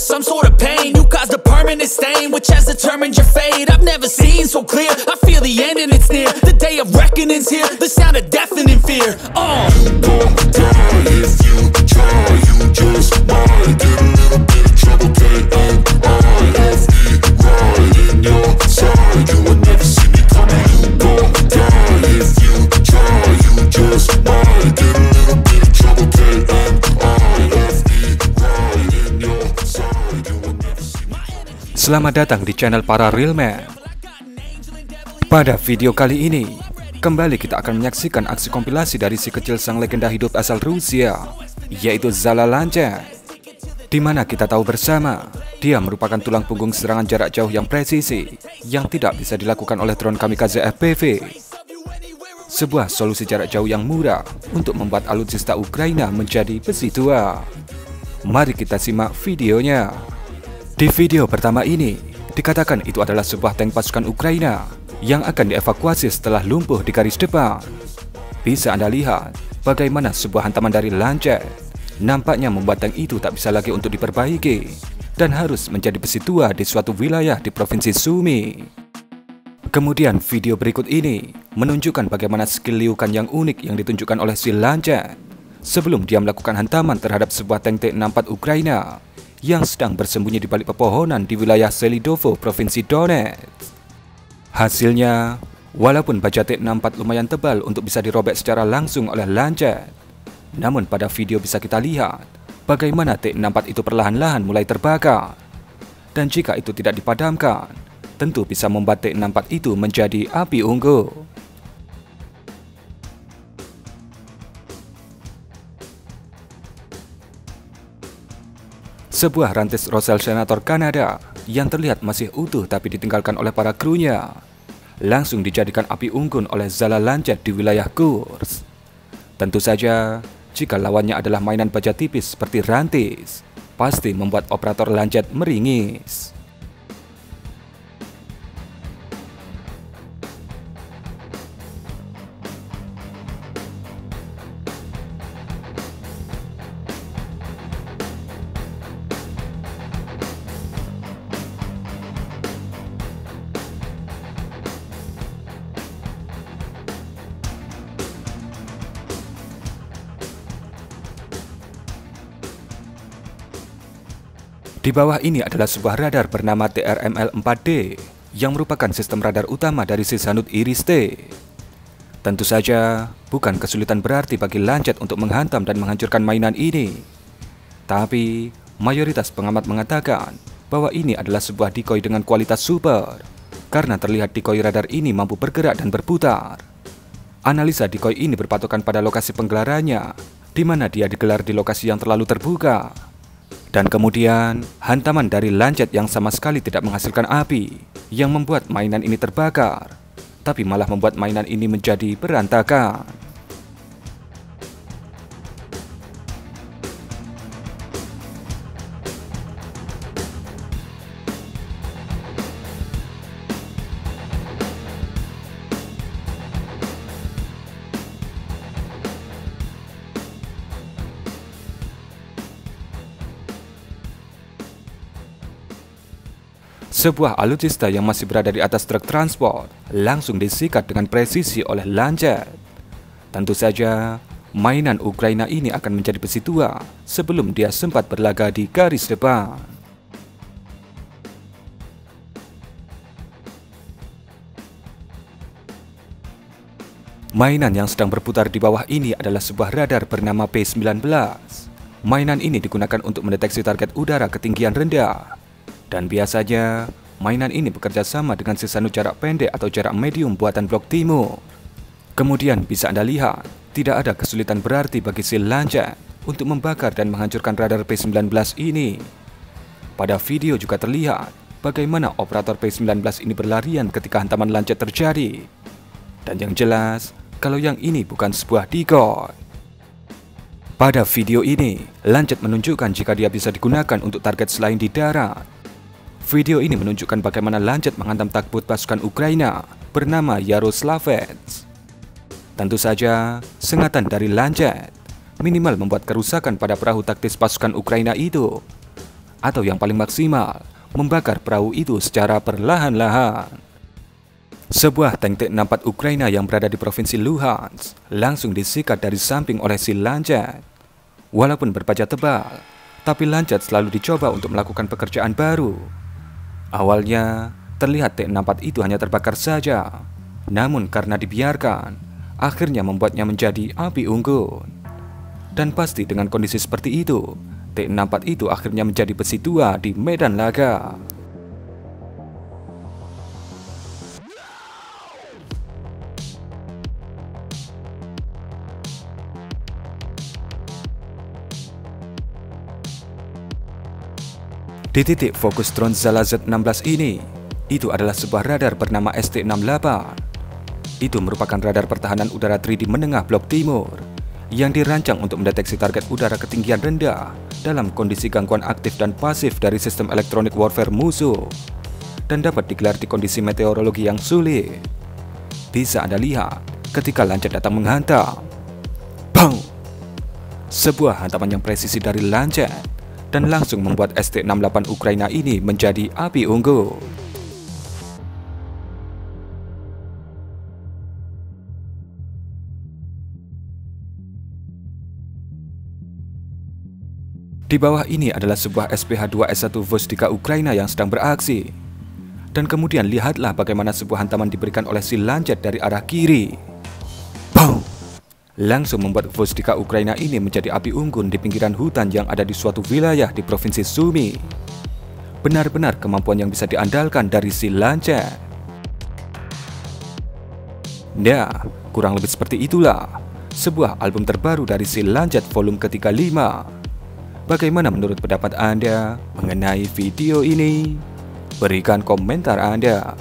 some sort of pain. You caused a permanent stain, which has determined your fate. I've never seen so clear, I feel the end and it's near. The day of reckoning's here, the sound of deafening fear. You gon' die if you try, you just might get a little bit of trouble, K-M-I-F-E, right in your side. You would never see me coming. You gon' die if you try, you just might get a little bit of trouble, K-M-I-F-E, right in your side. You would never see me coming. Selamat datang di channel para Real Man. Pada video kali ini, kembali kita akan menyaksikan aksi kompilasi dari si kecil sang legenda hidup asal Rusia, yaitu Zala Lancet. Di mana kita tahu bersama, dia merupakan tulang punggung serangan jarak jauh yang presisi, yang tidak bisa dilakukan oleh drone kamikaze FPV. Sebuah solusi jarak jauh yang murah untuk membuat alutsista Ukraina menjadi besi tua. Mari kita simak videonya. Di video pertama ini, dikatakan itu adalah sebuah tank pasukan Ukraina yang akan dievakuasi setelah lumpuh di garis depan. Bisa Anda lihat bagaimana sebuah hantaman dari Lancet nampaknya membuat tank itu tak bisa lagi untuk diperbaiki dan harus menjadi besi tua di suatu wilayah di provinsi Sumy. Kemudian video berikut ini menunjukkan bagaimana skill liukan yang unik yang ditunjukkan oleh si Lancet sebelum dia melakukan hantaman terhadap sebuah tank T-64 Ukraina yang sedang bersembunyi di balik pepohonan di wilayah Selidovo, provinsi Donetsk. Hasilnya, walaupun baja T-64 lumayan tebal untuk bisa dirobek secara langsung oleh Lancet, namun pada video bisa kita lihat bagaimana T-64 itu perlahan-lahan mulai terbakar. Dan jika itu tidak dipadamkan, tentu bisa membuat T-64 itu menjadi api unggun. Sebuah rantis Rosel Senator Kanada yang terlihat masih utuh tapi ditinggalkan oleh para krunya langsung dijadikan api unggun oleh Zala Lancet di wilayah Kursk. Tentu saja, jika lawannya adalah mainan baja tipis seperti rantis, pasti membuat operator Lancet meringis. Di bawah ini adalah sebuah radar bernama TRML-4D yang merupakan sistem radar utama dari si Sanut Iris-T. Tentu saja, bukan kesulitan berarti bagi Lancet untuk menghantam dan menghancurkan mainan ini. Tapi, mayoritas pengamat mengatakan bahwa ini adalah sebuah decoy dengan kualitas super, karena terlihat decoy radar ini mampu bergerak dan berputar. Analisa decoy ini berpatokan pada lokasi penggelarannya, di mana dia digelar di lokasi yang terlalu terbuka. Dan kemudian, hantaman dari Lancet yang sama sekali tidak menghasilkan api, yang membuat mainan ini terbakar, tapi malah membuat mainan ini menjadi berantakan. Sebuah alutsista yang masih berada di atas truk transport langsung disikat dengan presisi oleh Lancet. Tentu saja, mainan Ukraina ini akan menjadi besi tua sebelum dia sempat berlaga di garis depan. Mainan yang sedang berputar di bawah ini adalah sebuah radar bernama P-19. Mainan ini digunakan untuk mendeteksi target udara ketinggian rendah. Dan biasanya, mainan ini bekerja sama dengan si Sanut jarak pendek atau jarak medium buatan Blok Timur. Kemudian bisa Anda lihat, tidak ada kesulitan berarti bagi si Lancet untuk membakar dan menghancurkan radar P-19 ini. Pada video juga terlihat bagaimana operator P-19 ini berlarian ketika hantaman Lancet terjadi. Dan yang jelas, kalau yang ini bukan sebuah decoy. Pada video ini, Lancet menunjukkan jika dia bisa digunakan untuk target selain di darat. Video ini menunjukkan bagaimana Lancet menghantam takbut pasukan Ukraina bernama Yaroslavets. Tentu saja, sengatan dari Lancet minimal membuat kerusakan pada perahu taktis pasukan Ukraina itu. atau yang paling maksimal, membakar perahu itu secara perlahan-lahan. Sebuah tank T-64 Ukraina yang berada di provinsi Luhansk langsung disikat dari samping oleh si Lancet. Walaupun berbaja tebal, tapi Lancet selalu dicoba untuk melakukan pekerjaan baru. Awalnya, terlihat T-64 itu hanya terbakar saja. Namun karena dibiarkan, akhirnya membuatnya menjadi api unggun. Dan pasti dengan kondisi seperti itu, T-64 itu akhirnya menjadi besi tua di medan laga. Di titik fokus drone Zala Z16 ini, itu adalah sebuah radar bernama ST-68. Itu merupakan radar pertahanan udara 3D menengah blok timur yang dirancang untuk mendeteksi target udara ketinggian rendah dalam kondisi gangguan aktif dan pasif dari sistem elektronik warfare musuh, dan dapat digelar di kondisi meteorologi yang sulit. Bisa Anda lihat ketika Lancet datang menghantam. Bang! Sebuah hantaman yang presisi dari Lancet dan langsung membuat ST-68 Ukraina ini menjadi api unggun. Di bawah ini adalah sebuah SPH-2S1 Vozdika Ukraina yang sedang beraksi. Dan kemudian lihatlah bagaimana sebuah hantaman diberikan oleh si Lancet dari arah kiri. Bang! Langsung membuat Vozdika Ukraina ini menjadi api unggun di pinggiran hutan yang ada di suatu wilayah di provinsi Sumy. Benar-benar kemampuan yang bisa diandalkan dari si Lancet. Nah, kurang lebih seperti itulah sebuah album terbaru dari si Lancet volume ke-35. Bagaimana menurut pendapat Anda mengenai video ini? Berikan komentar Anda.